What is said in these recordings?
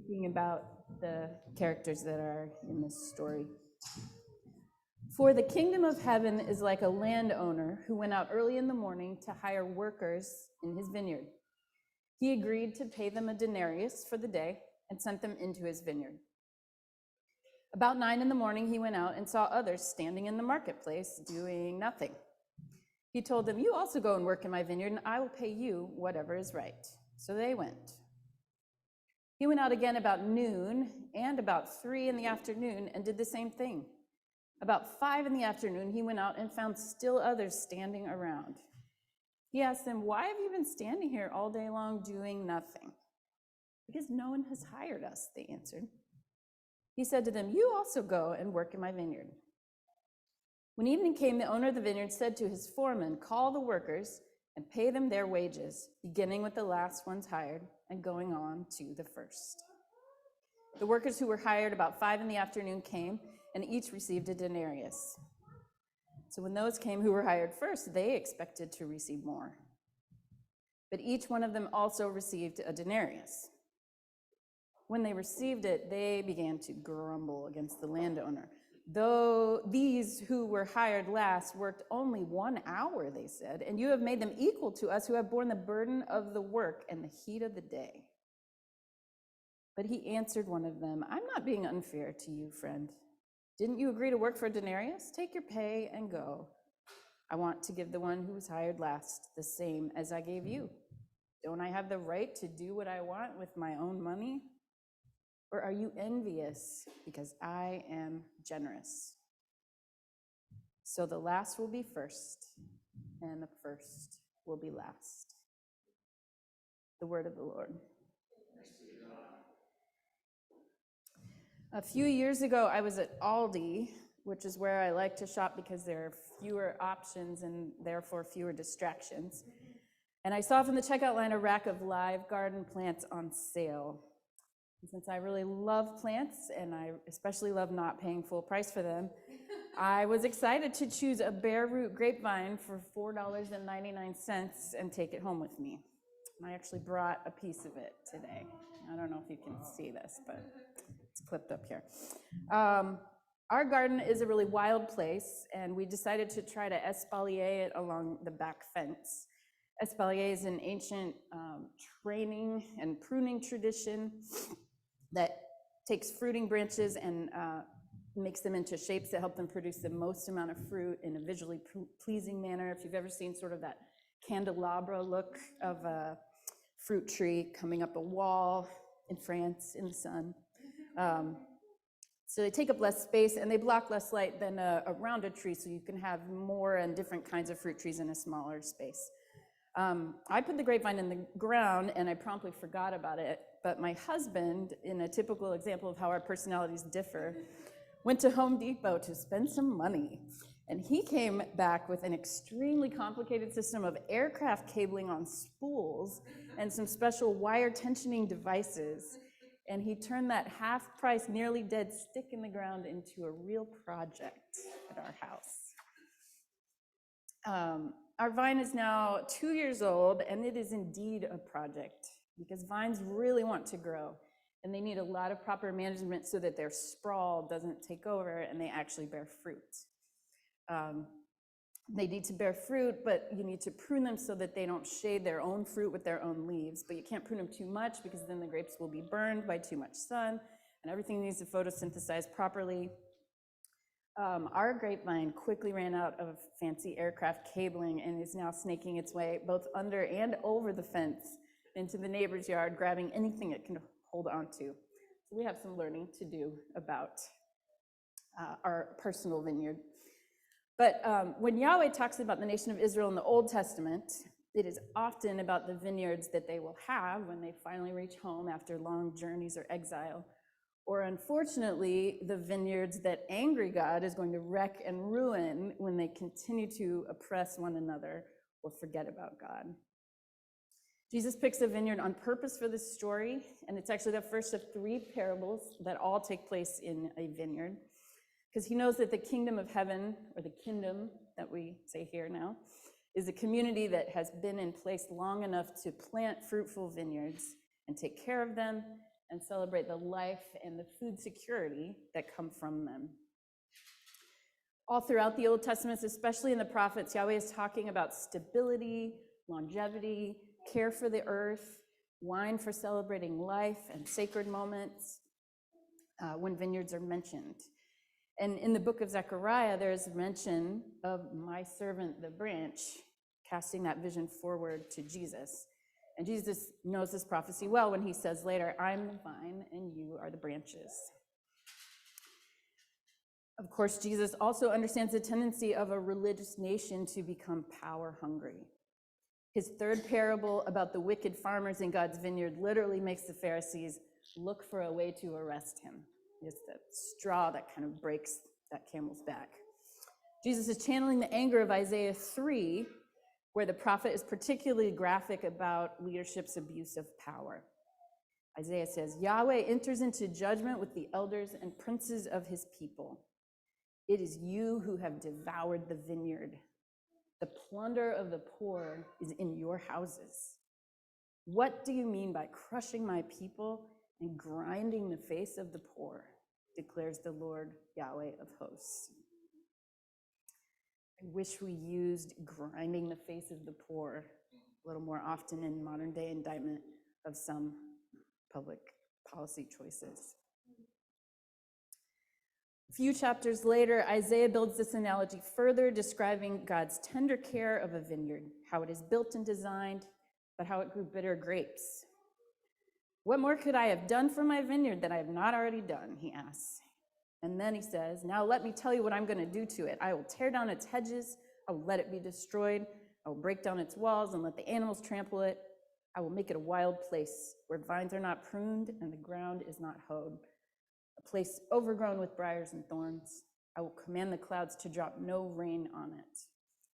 thinking about the characters that are in this story. For the kingdom of heaven is like a landowner who went out early in the morning to hire workers in his vineyard. He agreed to pay them a denarius for the day and sent them into his vineyard. About 9 in the morning, he went out and saw others standing in the marketplace doing nothing. He told them, "You also go and work in my vineyard, and I will pay you whatever is right." So they went. He went out again about noon and about 3 in the afternoon and did the same thing. About 5 in the afternoon, he went out and found still others standing around. He asked them, "Why have you been standing here all day long doing nothing?" "Because no one has hired us," they answered. He said to them, "You also go and work in my vineyard." When evening came, the owner of the vineyard said to his foreman, "Call the workers and pay them their wages, beginning with the last ones hired and going on to the first." The workers who were hired about 5 in the afternoon came, and each received a denarius. So when those came who were hired first, they expected to receive more. But each one of them also received a denarius. When they received it, they began to grumble against the landowner. "Though these who were hired last worked only 1 hour," they said, "and you have made them equal to us who have borne the burden of the work and the heat of the day." But he answered one of them, "I'm not being unfair to you, friend. Didn't you agree to work for a denarius? Take your pay and go. I want to give the one who was hired last the same as I gave you. Don't I have the right to do what I want with my own money? Or are you envious because I am generous?" So the last will be first, and the first will be last. The word of the Lord. A few years ago, I was at Aldi, which is where I like to shop because there are fewer options and therefore fewer distractions. And I saw from the checkout line a rack of live garden plants on sale. And since I really love plants, and I especially love not paying full price for them, I was excited to choose a bare root grapevine for $4.99 and take it home with me. And I actually brought a piece of it today. I don't know if you can see this, but it's clipped up here. Our garden is a really wild place, and we decided to try to espalier it along the back fence. Espalier is an ancient training and pruning tradition that takes fruiting branches and makes them into shapes that help them produce the most amount of fruit in a visually pleasing manner. If you've ever seen sort of that candelabra look of a fruit tree coming up a wall in France in the sun. So they take up less space and they block less light than a rounded tree, so you can have more and different kinds of fruit trees in a smaller space. I put the grapevine in the ground and I promptly forgot about it, but my husband, in a typical example of how our personalities differ, went to Home Depot to spend some money. And he came back with an extremely complicated system of aircraft cabling on spools and some special wire tensioning devices. And he turned that half-price, nearly dead stick in the ground into a real project at our house. Our vine is now 2 years old, and it is indeed a project because vines really want to grow, and they need a lot of proper management so that their sprawl doesn't take over and they actually bear fruit. They need to bear fruit, but you need to prune them so that they don't shade their own fruit with their own leaves. But you can't prune them too much because then the grapes will be burned by too much sun, and everything needs to photosynthesize properly. Our grapevine quickly ran out of fancy aircraft cabling and is now snaking its way both under and over the fence into the neighbor's yard, grabbing anything it can hold on to. So we have some learning to do about our personal vineyard. But when Yahweh talks about the nation of Israel in the Old Testament, it is often about the vineyards that they will have when they finally reach home after long journeys or exile. Or unfortunately, the vineyards that angry God is going to wreck and ruin when they continue to oppress one another or forget about God. Jesus picks a vineyard on purpose for this story, and it's actually the first of 3 parables that all take place in a vineyard, because he knows that the kingdom of heaven, or the kingdom that we say here now, is a community that has been in place long enough to plant fruitful vineyards and take care of them and celebrate the life and the food security that come from them. All throughout the Old Testament, especially in the prophets, Yahweh is talking about stability, longevity, care for the earth, wine for celebrating life and sacred moments when vineyards are mentioned. And in the book of Zechariah, there's mention of my servant, the branch, casting that vision forward to Jesus. And Jesus knows this prophecy well when he says later, I'm the vine and you are the branches. Of course, Jesus also understands the tendency of a religious nation to become power hungry. His third parable about the wicked farmers in God's vineyard literally makes the Pharisees look for a way to arrest him. It's the straw that kind of breaks that camel's back. Jesus is channeling the anger of Isaiah 3, where the prophet is particularly graphic about leadership's abuse of power. Isaiah says, Yahweh enters into judgment with the elders and princes of his people. It is you who have devoured the vineyard. The plunder of the poor is in your houses. What do you mean by crushing my people and grinding the face of the poor, declares the Lord Yahweh of hosts. I wish we used grinding the face of the poor a little more often in modern day indictment of some public policy choices. A few chapters later, Isaiah builds this analogy further, describing God's tender care of a vineyard, how it is built and designed, but how it grew bitter grapes. What more could I have done for my vineyard that I have not already done, he asks. And then he says, now let me tell you what I'm going to do to it. I will tear down its hedges. I will let it be destroyed. I will break down its walls and let the animals trample it. I will make it a wild place where vines are not pruned and the ground is not hoed, a place overgrown with briars and thorns. I will command the clouds to drop no rain on it.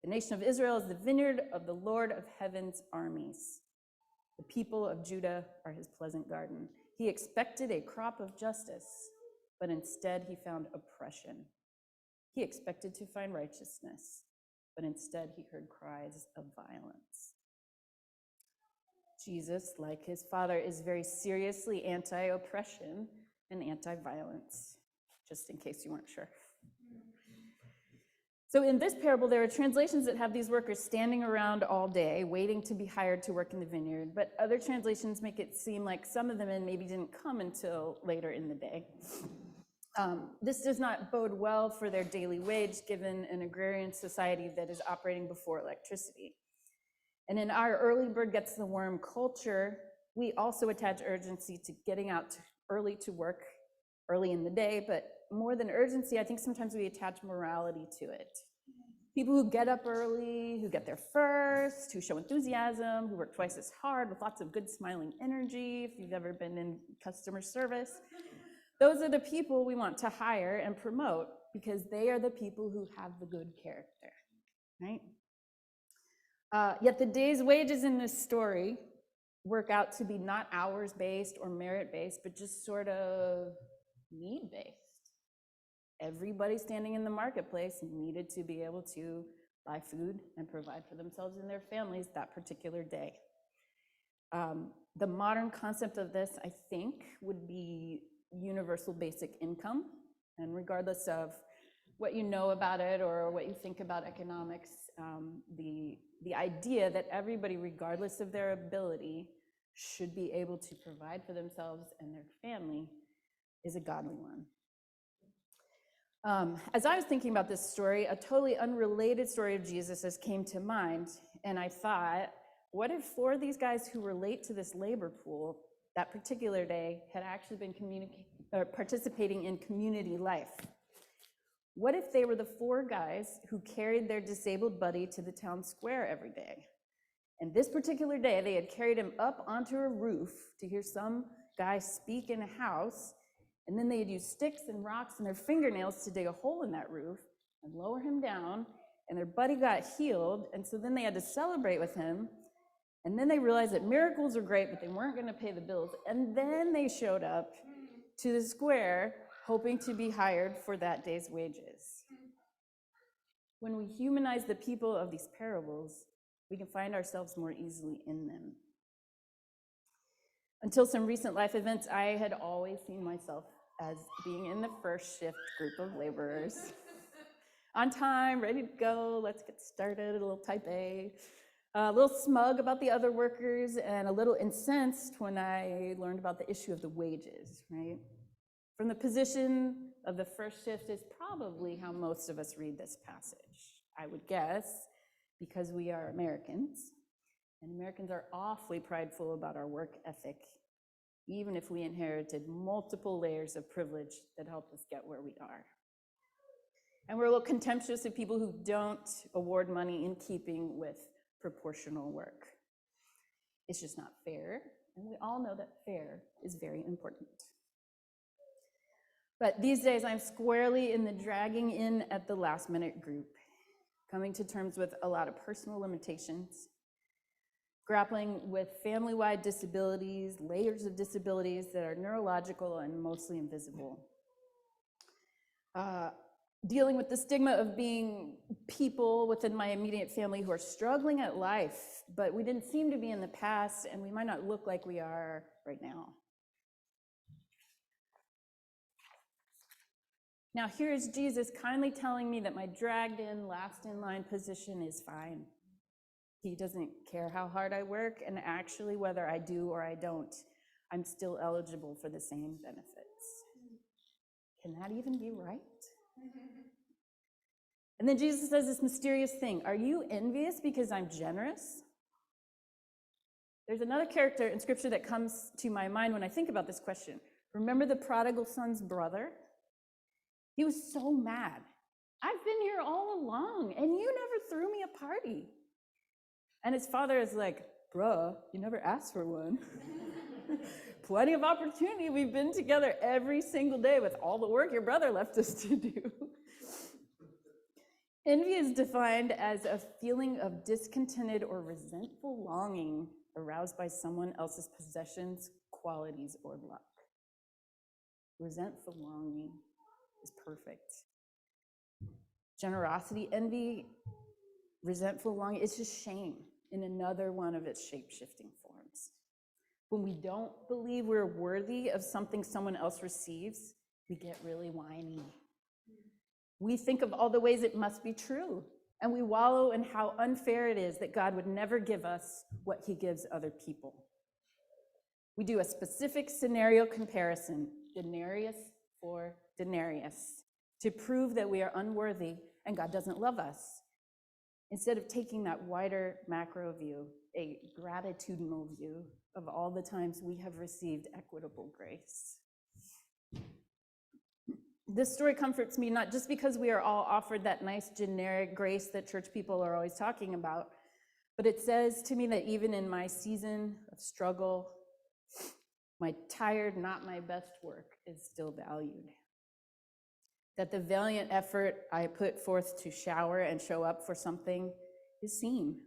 The nation of Israel is the vineyard of the Lord of heaven's armies. The people of Judah are his pleasant garden. He expected a crop of justice, but instead he found oppression. He expected to find righteousness, but instead he heard cries of violence. Jesus, like his Father, is very seriously anti-oppression and anti-violence, just in case you weren't sure. So in this parable, there are translations that have these workers standing around all day, waiting to be hired to work in the vineyard, but other translations make it seem like some of the men maybe didn't come until later in the day. This does not bode well for their daily wage, given an agrarian society that is operating before electricity. And in our early bird gets the worm culture, we also attach urgency to getting out early to work, early in the day, but more than urgency, I think sometimes we attach morality to it. People who get up early, who get there first, who show enthusiasm, who work twice as hard with lots of good smiling energy, if you've ever been in customer service, those are the people we want to hire and promote because they are the people who have the good character, right? Yet the day's wages in this story work out to be not hours-based or merit-based, but just sort of need-based. Everybody standing in the marketplace needed to be able to buy food and provide for themselves and their families that particular day. The modern concept of this, I think, would be universal basic income. And regardless of what you know about it or what you think about economics, the idea that everybody, regardless of their ability, should be able to provide for themselves and their family is a godly one. As I was thinking about this story, a totally unrelated story of Jesus came to mind, and I thought, what if 4 of these guys who relate to this labor pool that particular day had actually been participating in community life? What if they were the 4 guys who carried their disabled buddy to the town square every day? And this particular day, they had carried him up onto a roof to hear some guy speak in a house, and then they had used sticks and rocks and their fingernails to dig a hole in that roof and lower him down, and their buddy got healed, and so then they had to celebrate with him, and then they realized that miracles were great, but they weren't going to pay the bills, and then they showed up to the square hoping to be hired for that day's wages. When we humanize the people of these parables, we can find ourselves more easily in them. Until some recent life events, I had always seen myself as being in the first shift group of laborers. On time, ready to go, let's get started, a little type A. A little smug about the other workers and a little incensed when I learned about the issue of the wages, right? From the position of the first shift is probably how most of us read this passage, I would guess, because we are Americans, and Americans are awfully prideful about our work ethic, even if we inherited multiple layers of privilege that helped us get where we are. And we're a little contemptuous of people who don't award money in keeping with proportional work. It's just not fair, and we all know that fair is very important. But these days, I'm squarely in the dragging in at the last minute group, coming to terms with a lot of personal limitations, grappling with family-wide disabilities, layers of disabilities that are neurological and mostly invisible. Dealing with the stigma of being people within my immediate family who are struggling at life, but we didn't seem to be in the past, and we might not look like we are right now. Now here is Jesus kindly telling me that my dragged in, last in line position is fine. He doesn't care how hard I work, and actually whether I do or I don't, I'm still eligible for the same benefits. Can that even be right? And then Jesus says this mysterious thing, are you envious because I'm generous? There's another character in scripture that comes to my mind when I think about this question. Remember the prodigal son's brother? He was so mad. I've been here all along, and you never threw me a party. And his father is like, bruh, you never asked for one. Plenty of opportunity. We've been together every single day with all the work your brother left us to do. Envy is defined as a feeling of discontented or resentful longing aroused by someone else's possessions, qualities, or luck. Resentful longing is perfect. Generosity, envy, resentful longing, it's just shame in another one of its shape-shifting forms. When we don't believe we're worthy of something someone else receives, we get really whiny. We think of all the ways it must be true, and we wallow in how unfair it is that God would never give us what he gives other people. We do a specific scenario comparison, denarius for denarius, to prove that we are unworthy and God doesn't love us, instead of taking that wider macro view, a gratitudinal view of all the times we have received equitable grace. This story comforts me not just because we are all offered that nice generic grace that church people are always talking about, but it says to me that even in my season of struggle, my tired, not my best work is still valued. That the valiant effort I put forth to shower and show up for something is seen.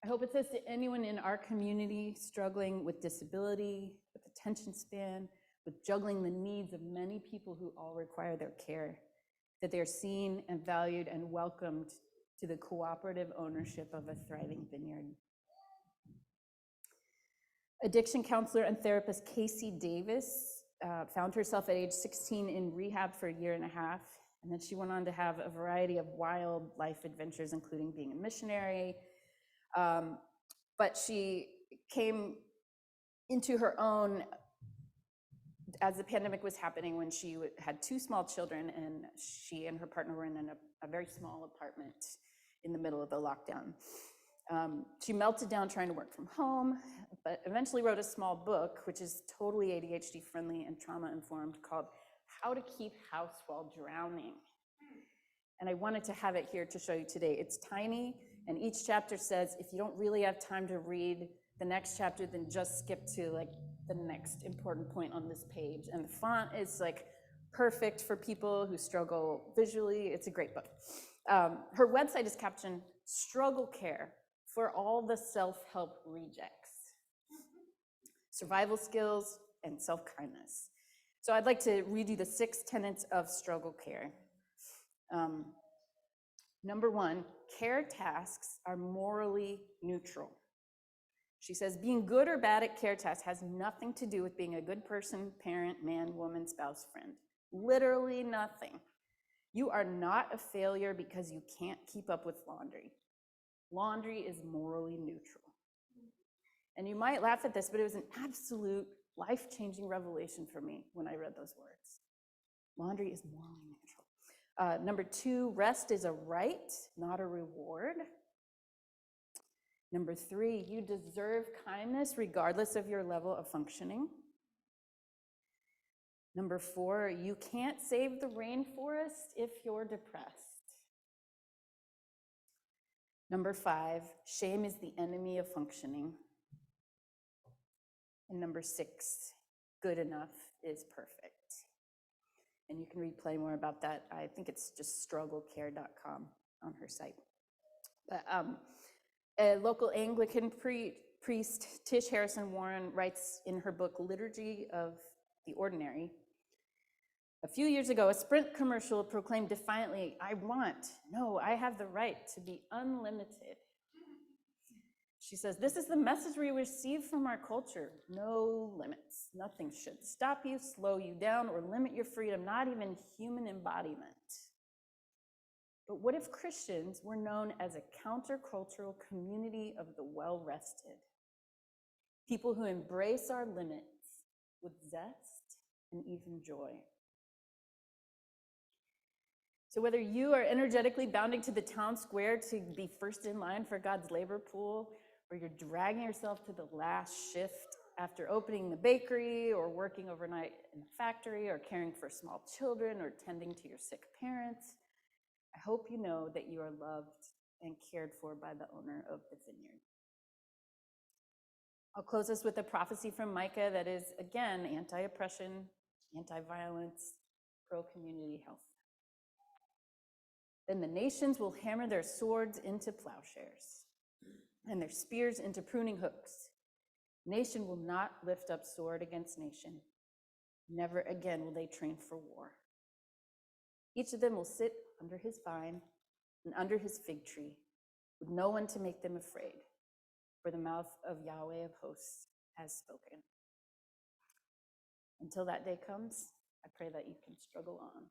I hope it says to anyone in our community struggling with disability, with attention span, with juggling the needs of many people who all require their care, that they're seen and valued and welcomed to the cooperative ownership of a thriving vineyard. Addiction counselor and therapist Casey Davis found herself at age 16 in rehab for a year and a half, and then she went on to have a variety of wild life adventures, including being a missionary. But she came into her own as the pandemic was happening, when she had two small children, and she and her partner were in a very small apartment in the middle of the lockdown. She melted down trying to work from home, but eventually wrote a small book, which is totally ADHD friendly and trauma informed, called How to Keep House While Drowning. And I wanted to have it here to show you today. It's tiny, and each chapter says, if you don't really have time to read the next chapter, then just skip to like the next important point on this page. And the font is like perfect for people who struggle visually. It's a great book. Her website is captioned, Struggle Care for All the Self-Help Rejects. Survival skills and self-kindness. So I'd like to read you the 6 tenets of struggle care. Number 1, care tasks are morally neutral. She says, being good or bad at care tasks has nothing to do with being a good person, parent, man, woman, spouse, friend. Literally nothing. You are not a failure because you can't keep up with laundry. Laundry is morally neutral. And you might laugh at this, but it was an absolute life-changing revelation for me when I read those words. Laundry is morally neutral. Number 2, rest is a right, not a reward. Number 3, you deserve kindness regardless of your level of functioning. Number 4, you can't save the rainforest if you're depressed. Number 5, shame is the enemy of functioning. And number 6, good enough is perfect. And you can read more about that. I think it's just strugglecare.com on her site. But, a local Anglican priest, Tish Harrison Warren, writes in her book, Liturgy of the Ordinary, a few years ago, a Sprint commercial proclaimed defiantly, I have the right to be unlimited. She says, this is the message we receive from our culture. No limits. Nothing should stop you, slow you down, or limit your freedom, not even human embodiment. But what if Christians were known as a countercultural community of the well-rested? People who embrace our limits with zest and even joy. So whether you are energetically bounding to the town square to be first in line for God's labor pool, or you're dragging yourself to the last shift after opening the bakery, or working overnight in the factory, or caring for small children, or tending to your sick parents, I hope you know that you are loved and cared for by the owner of the vineyard. I'll close this with a prophecy from Micah that is, again, anti-oppression, anti-violence, pro-community health. Then the nations will hammer their swords into plowshares and their spears into pruning hooks. Nation will not lift up sword against nation. Never again will they train for war. Each of them will sit under his vine and under his fig tree, with no one to make them afraid, for the mouth of Yahweh of hosts has spoken. Until that day comes, I pray that you can struggle on.